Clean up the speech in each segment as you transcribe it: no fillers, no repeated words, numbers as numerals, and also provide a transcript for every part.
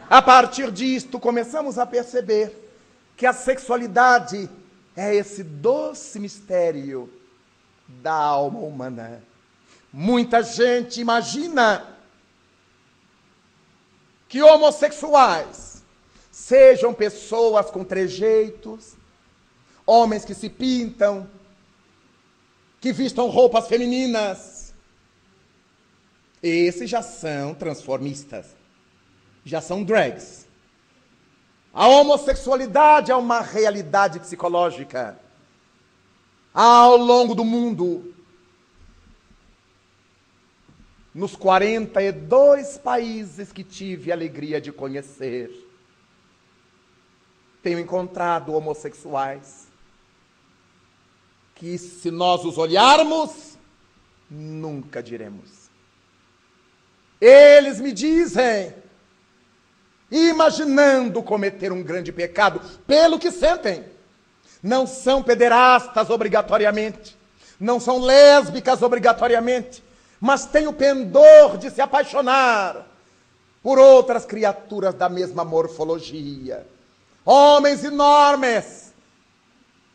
A partir disto, começamos a perceber que a sexualidade é esse doce mistério da alma humana. Muita gente imagina que homossexuais sejam pessoas com trejeitos, homens que se pintam, que vistam roupas femininas. Esses já são transformistas, já são drags. A homossexualidade é uma realidade psicológica. Ao longo do mundo, nos 42 países que tive a alegria de conhecer, tenho encontrado homossexuais que, se nós os olharmos, nunca diremos. Eles me dizem, imaginando cometer um grande pecado, pelo que sentem. Não são pederastas obrigatoriamente, não são lésbicas obrigatoriamente, mas têm o pendor de se apaixonar por outras criaturas da mesma morfologia. Homens enormes,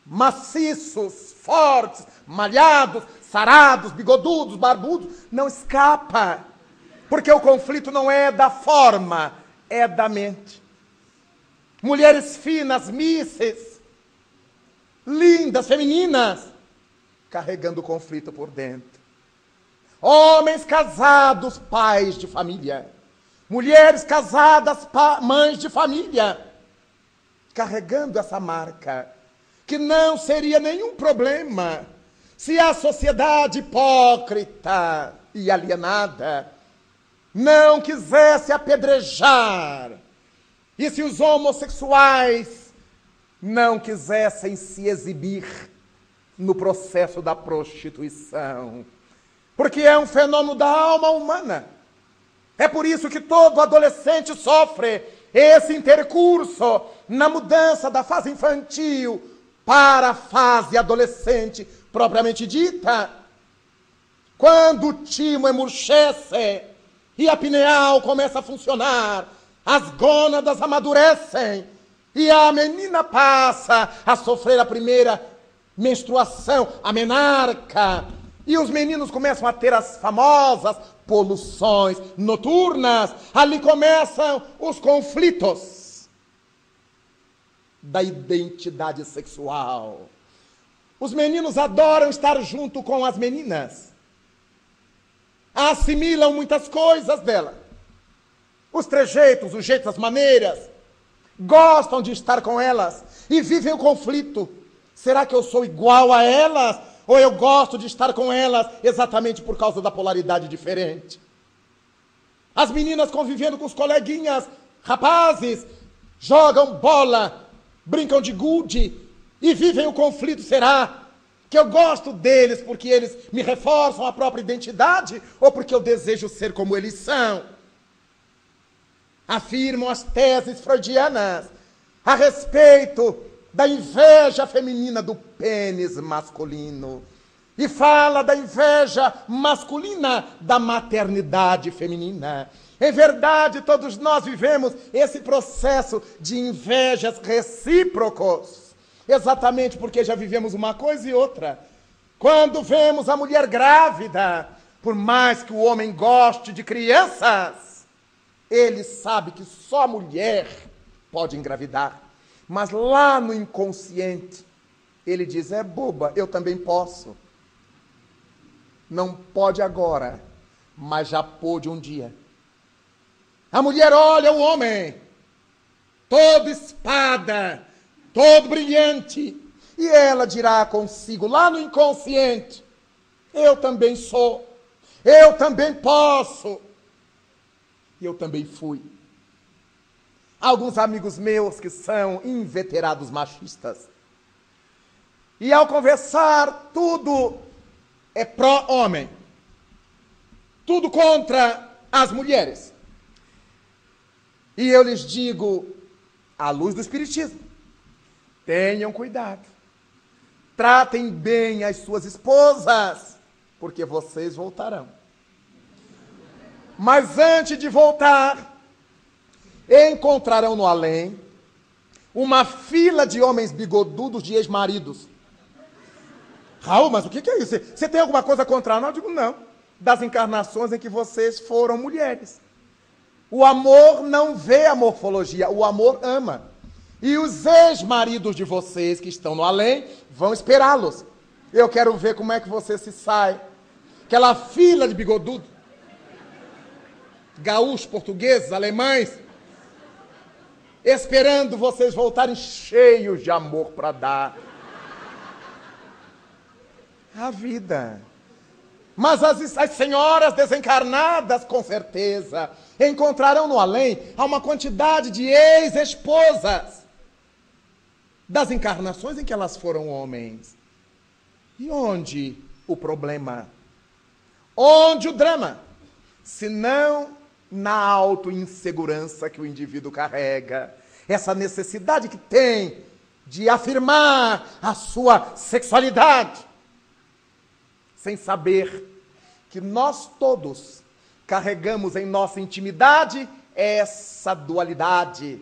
maciços, fortes, malhados, sarados, bigodudos, barbudos, não escapa, porque o conflito não é da forma, é da mente. Mulheres finas, misses, lindas, femininas, carregando o conflito por dentro. Homens casados, pais de família. Mulheres casadas, mães de família, carregando essa marca, que não seria nenhum problema se a sociedade hipócrita e alienada não quisesse apedrejar, e se os homossexuais não quisessem se exibir no processo da prostituição, porque é um fenômeno da alma humana. É por isso que todo adolescente sofre esse intercurso na mudança da fase infantil para a fase adolescente propriamente dita. Quando o timo emurchece e a pineal começa a funcionar, as gônadas amadurecem e a menina passa a sofrer a primeira menstruação, a menarca, e os meninos começam a ter as famosas poluições noturnas. Ali começam os conflitos da identidade sexual. Os meninos adoram estar junto com as meninas, assimilam muitas coisas dela, os trejeitos, os jeitos, as maneiras, gostam de estar com elas e vivem o conflito. Será que eu sou igual a elas? Ou eu gosto de estar com elas exatamente por causa da polaridade diferente? As meninas convivendo com os coleguinhas rapazes, jogam bola, brincam de gude e vivem o conflito. Será que eu gosto deles porque eles me reforçam a própria identidade ou porque eu desejo ser como eles são? Afirmam as teses freudianas a respeito da inveja feminina do pênis masculino e fala da inveja masculina da maternidade feminina. Em verdade, todos nós vivemos esse processo de invejas recíprocos, exatamente porque já vivemos uma coisa e outra. Quando vemos a mulher grávida, por mais que o homem goste de crianças, ele sabe que só a mulher pode engravidar. Mas lá no inconsciente, ele diz, é boba, eu também posso. Não pode agora, mas já pôde um dia. A mulher olha o homem, todo espada, todo brilhante, e ela dirá consigo, lá no inconsciente, eu também sou, eu também posso, e eu também fui. Alguns amigos meus que são inveterados machistas, e ao conversar, tudo é pró-homem, tudo contra as mulheres. E eu lhes digo, à luz do Espiritismo, tenham cuidado, tratem bem as suas esposas, porque vocês voltarão. Mas antes de voltar, encontrarão no além uma fila de homens bigodudos de ex-maridos. Raul, mas o que é isso? Você tem alguma coisa contra nós? Eu digo, não. Das encarnações em que vocês foram mulheres. O amor não vê a morfologia, o amor ama. E os ex-maridos de vocês que estão no além vão esperá-los. Eu quero ver como é que você se sai. Aquela fila de bigodudo. Gaúchos, portugueses, alemães. Esperando vocês voltarem cheios de amor para dar. A vida. Mas as senhoras desencarnadas, com certeza, encontrarão no além uma quantidade de ex-esposas das encarnações em que elas foram homens. E onde o problema? Onde o drama? Se não na auto-insegurança que o indivíduo carrega, essa necessidade que tem de afirmar a sua sexualidade, sem saber que nós todos carregamos em nossa intimidade essa dualidade,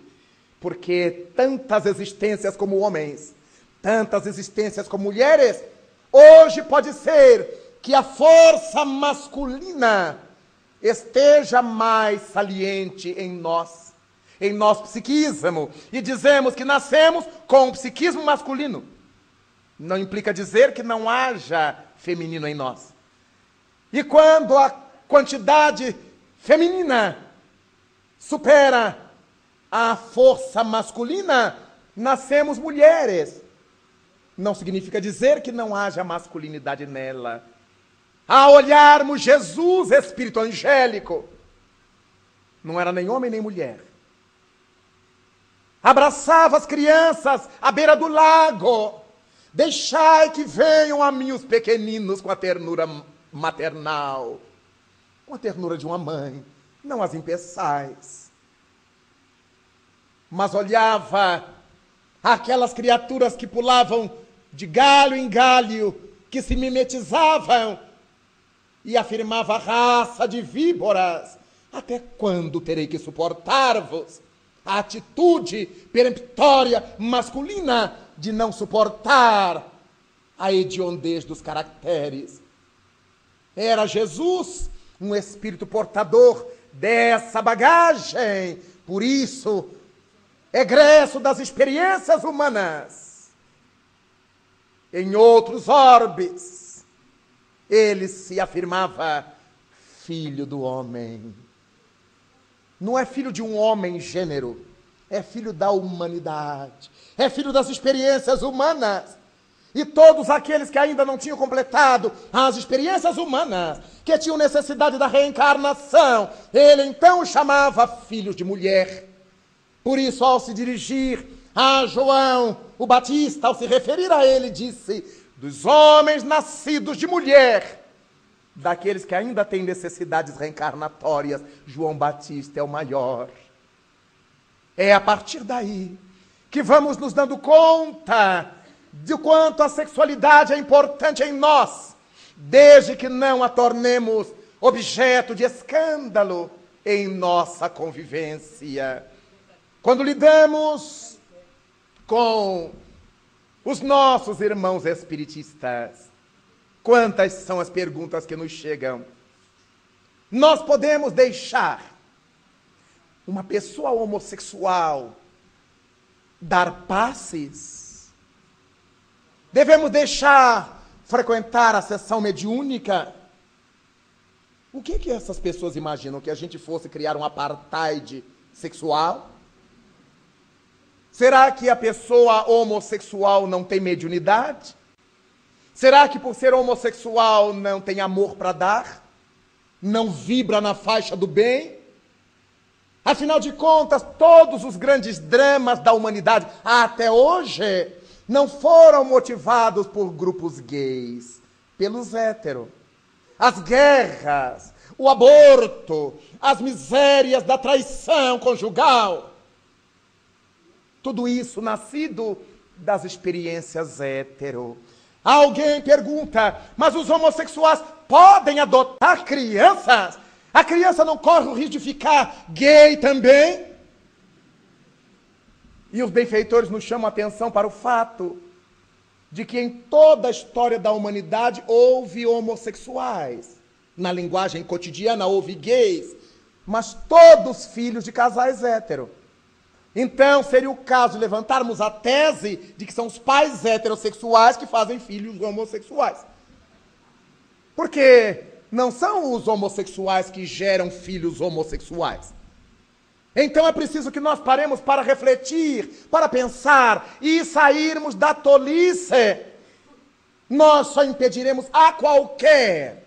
porque tantas existências como homens, tantas existências como mulheres, hoje pode ser que a força masculina esteja mais saliente em nosso psiquismo, e dizemos que nascemos com o psiquismo masculino. Não implica dizer que não haja feminino em nós. E quando a quantidade feminina supera a força masculina, nascemos mulheres. Não significa dizer que não haja masculinidade nela. Ao olharmos Jesus, espírito angélico, não era nem homem nem mulher. Abraçava as crianças à beira do lago. Deixai que venham a mim os pequeninos, com a ternura maternal, com a ternura de uma mãe, não as impeçais. Mas olhava aquelas criaturas que pulavam de galho em galho, que se mimetizavam, e afirmava: raça de víboras, até quando terei que suportar-vos? A atitude peremptória masculina de não suportar a hediondez dos caracteres. Era Jesus um espírito portador dessa bagagem, por isso, egresso das experiências humanas. Em outros orbes, ele se afirmava filho do homem. Não é filho de um homem gênero, é filho da humanidade, é filho das experiências humanas. E todos aqueles que ainda não tinham completado as experiências humanas, que tinham necessidade da reencarnação, ele então chamava filhos de mulher. Por isso, ao se dirigir a João o Batista, ao se referir a ele, disse: dos homens nascidos de mulher, daqueles que ainda têm necessidades reencarnatórias, João Batista é o maior. É a partir daí que vamos nos dando conta de quanto a sexualidade é importante em nós, desde que não a tornemos objeto de escândalo em nossa convivência. Quando lidamos com os nossos irmãos espiritistas, quantas são as perguntas que nos chegam? Nós podemos deixar uma pessoa homossexual dar passes? Devemos deixar frequentar a sessão mediúnica? O que essas pessoas imaginam? Que a gente fosse criar um apartheid sexual? Será que a pessoa homossexual não tem mediunidade? Será que por ser homossexual não tem amor para dar? Não vibra na faixa do bem? Afinal de contas, todos os grandes dramas da humanidade até hoje não foram motivados por grupos gays, pelos héteros. As guerras, o aborto, as misérias da traição conjugal, tudo isso nascido das experiências hétero. Alguém pergunta: mas os homossexuais podem adotar crianças? A criança não corre o risco de ficar gay também? E os benfeitores nos chamam a atenção para o fato de que em toda a história da humanidade houve homossexuais. Na linguagem cotidiana houve gays, mas todos filhos de casais héteros. Então seria o caso de levantarmos a tese de que são os pais heterossexuais que fazem filhos homossexuais. Porque não são os homossexuais que geram filhos homossexuais. Então é preciso que nós paremos para refletir, para pensar e sairmos da tolice. Nós só impediremos a qualquer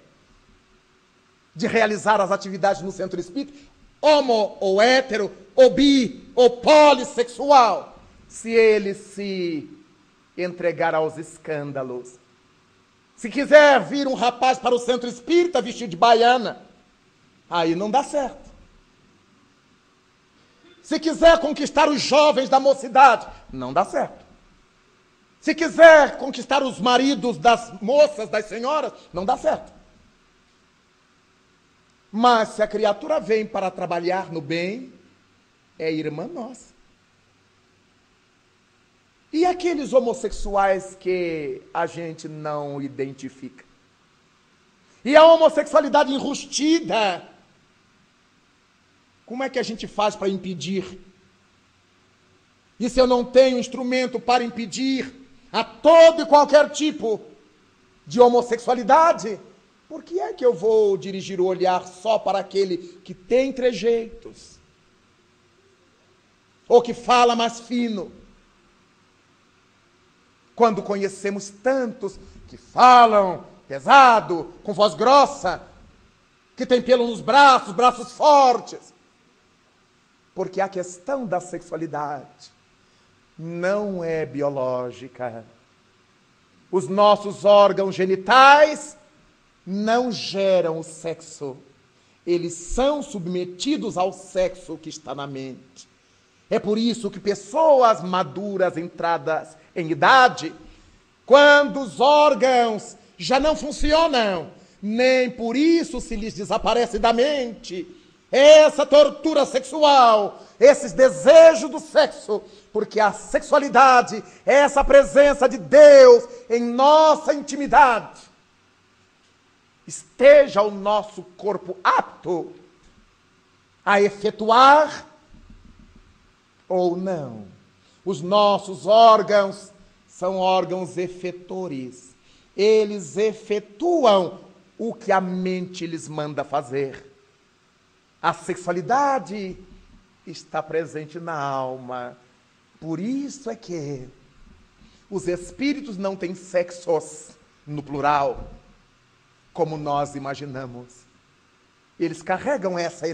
de realizar as atividades no centro espírita, homo ou hétero, ou bi, ou polissexual, se ele se entregar aos escândalos. Se quiser vir um rapaz para o centro espírita vestido de baiana, aí não dá certo. Se quiser conquistar os jovens da mocidade, não dá certo. Se quiser conquistar os maridos das moças, das senhoras, não dá certo. Mas se a criatura vem para trabalhar no bem, é irmã nossa. E aqueles homossexuais que a gente não identifica? E a homossexualidade enrustida? Como é que a gente faz para impedir? E se eu não tenho instrumento para impedir a todo e qualquer tipo de homossexualidade, por que é que eu vou dirigir o olhar só para aquele que tem trejeitos? Ou que fala mais fino? Quando conhecemos tantos que falam pesado, com voz grossa, que tem pelo nos braços, braços fortes. Porque a questão da sexualidade não é biológica. Os nossos órgãos genitais não geram o sexo. Eles são submetidos ao sexo que está na mente. É por isso que pessoas maduras, entradas em idade, quando os órgãos já não funcionam, nem por isso se lhes desaparece da mente essa tortura sexual, esses desejos do sexo, porque a sexualidade é essa presença de Deus em nossa intimidade. Esteja o nosso corpo apto a efetuar ou não. Os nossos órgãos são órgãos efetores. Eles efetuam o que a mente lhes manda fazer. A sexualidade está presente na alma. Por isso é que os espíritos não têm sexos no plural, como nós imaginamos. Eles carregam essa